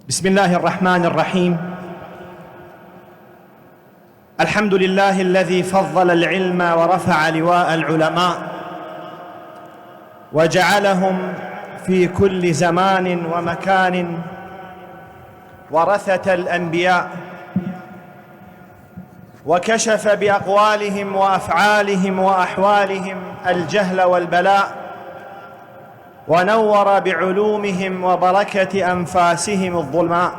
بسم الله الرحمن الرحيم. الحمد لله الذي فضل العلم ورفع لواء العلماء وجعلهم في كل زمان ومكان ورثة الأنبياء، وكشف بأقوالهم وأفعالهم وأحوالهم الجهل والبلاء، ونور بعلومهم وبركة أنفاسهم الظلماء.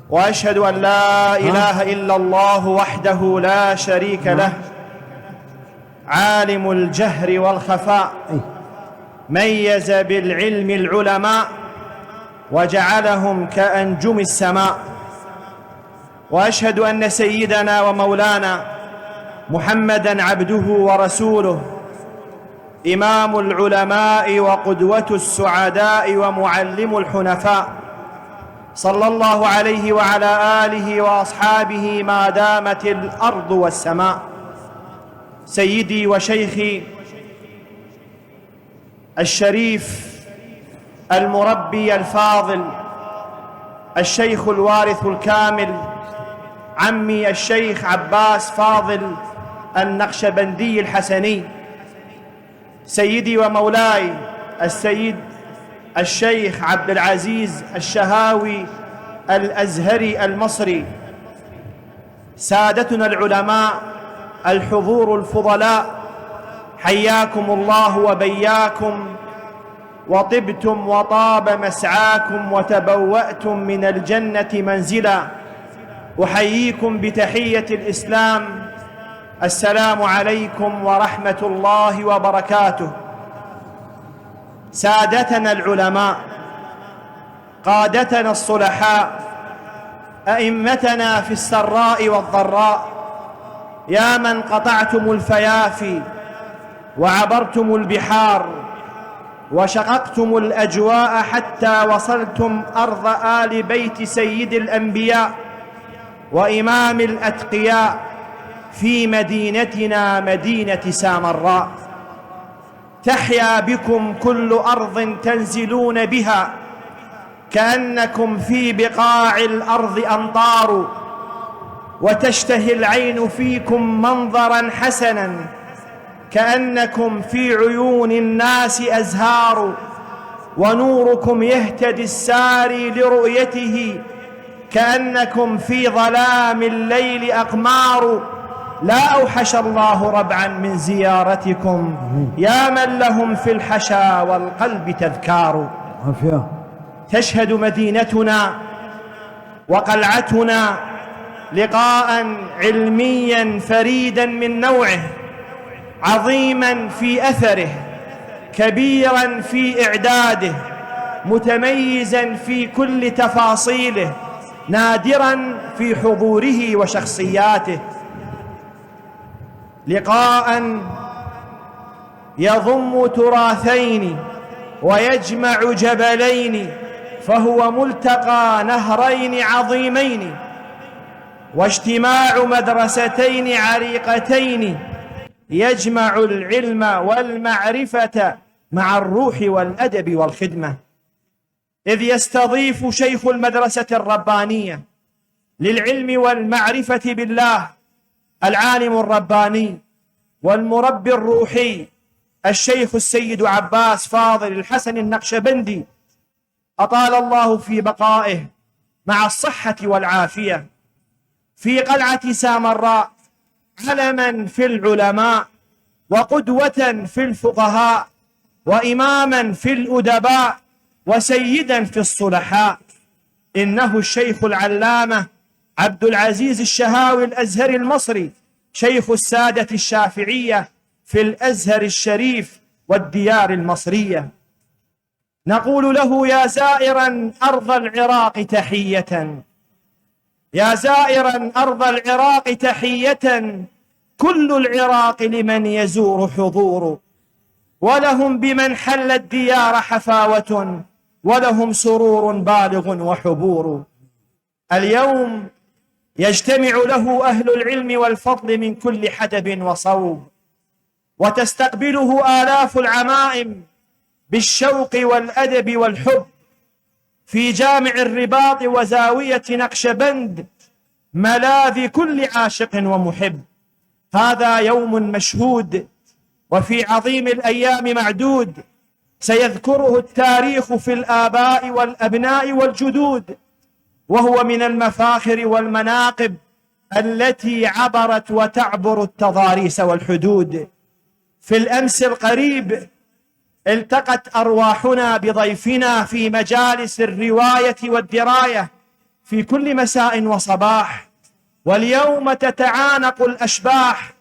وأشهد أن لا إله إلا الله وحده لا شريك له، عالم الجهر والخفاء، ميز بالعلم العلماء وجعلهم كأنجم السماء. وأشهد أن سيدنا ومولانا محمدًا عبده ورسوله، إمام العلماء وقدوة السعداء ومعلم الحنفاء، صلى الله عليه وعلى آله وأصحابه ما دامت الأرض والسماء. سيدي وشيخي الشريف المربي الفاضل، الشيخ الوارث الكامل، عمي الشيخ عباس فاضل النقشبندي الحسني، سيدي ومولاي السيد الشيخ عبد العزيز الشهاوي الأزهري المصري، سادتنا العلماء، الحضور الفضلاء، حياكم الله وبياكم، وطبتم وطاب مسعاكم وتبوأتم من الجنة منزلا. أحييكم بتحية الإسلام، السلام عليكم ورحمة الله وبركاته. سادتنا العلماء، قادتنا الصلحاء، أئمتنا في السراء والضراء، يا من قطعتم الفيافي وعبرتم البحار وشققتم الأجواء حتى وصلتم أرض آل بيت سيد الأنبياء وإمام الأتقياء في مدينتنا مدينة سامراء. تحيا بكم كل أرض تنزلون بها، كأنكم في بقاع الأرض أمطار، وتشتهي العين فيكم منظرا حسنا، كأنكم في عيون الناس أزهار، ونوركم يهتدي الساري لرؤيته، كأنكم في ظلام الليل أقمار. لا أوحش الله ربعا من زيارتكم، يا من لهم في الحشا والقلب تذكار. تشهد مدينتنا وقلعتنا لقاء علميا فريدا من نوعه، عظيما في أثره، كبيرا في إعداده، متميزا في كل تفاصيله، نادرا في حضوره وشخصياته. لقاء يضم تراثين ويجمع جبلين، فهو ملتقى نهرين عظيمين، واجتماع مدرستين عريقتين، يجمع العلم والمعرفة مع الروح والأدب والخدمة. إذ يستضيف شيخ المدرسة الربانية للعلم والمعرفة بالله العالم الرباني والمربي الروحي الشيخ السيد عباس فاضل الحسن النقشبندي، أطال الله في بقائه مع الصحة والعافية، في قلعة سامراء، علما في العلماء، وقدوة في الفقهاء، وإماما في الأدباء، وسيدا في الصلحاء. إنه الشيخ العلامة عبد العزيز الشهاوي الأزهري المصري، شيخ السادة الشافعية في الأزهر الشريف والديار المصرية. نقول له: يا زائرا أرض العراق تحية، يا زائرا أرض العراق تحية، كل العراق لمن يزور حضور، ولهم بمن حل الديار حفاوة، ولهم سرور بالغ وحبور. اليوم يجتمع له أهل العلم والفضل من كل حدب وصوب، وتستقبله آلاف العمائم بالشوق والأدب والحب، في جامع الرباط وزاوية نقشبند، ملاذ كل عاشق ومحب. هذا يوم مشهود وفي عظيم الأيام معدود، سيذكره التاريخ في الآباء والأبناء والجدود، وهو من المفاخر والمناقب التي عبرت وتعبر التضاريس والحدود. في الأمس القريب التقت أرواحنا بضيفنا في مجالس الرواية والدراية في كل مساء وصباح، واليوم تتعانق الأشباح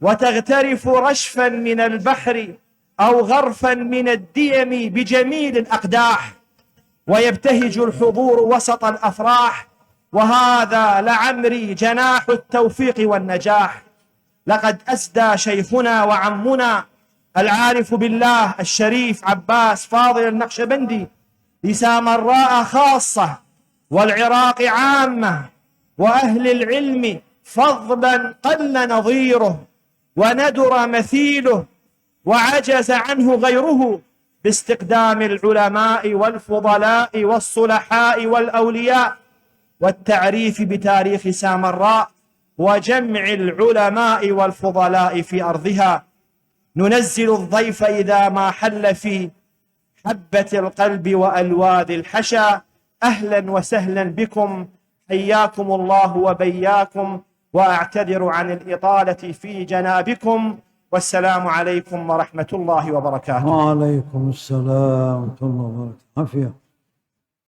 وتغترف رشفا من البحر أو غرفا من الديم بجميل الأقداح، ويبتهج الحضور وسط الأفراح، وهذا لعمري جناح التوفيق والنجاح. لقد أسدى شيخنا وعمنا العارف بالله الشريف عباس فاضل النقشبندي لسامراء خاصة والعراق عامة وأهل العلم فضلا قل نظيره وندر مثيله وعجز عنه غيره، باستقدام العلماء والفضلاء والصلحاء والأولياء، والتعريف بتاريخ سامراء وجمع العلماء والفضلاء في أرضها. ننزل الضيف إذا ما حل في حبة القلب وألواذ الحشا. أهلا وسهلا بكم، حياكم الله وبياكم، وأعتذر عن الإطالة في جنابكم، والسلام عليكم ورحمة الله وبركاته. وعليكم السلام ورحمة الله وبركاته. عافية.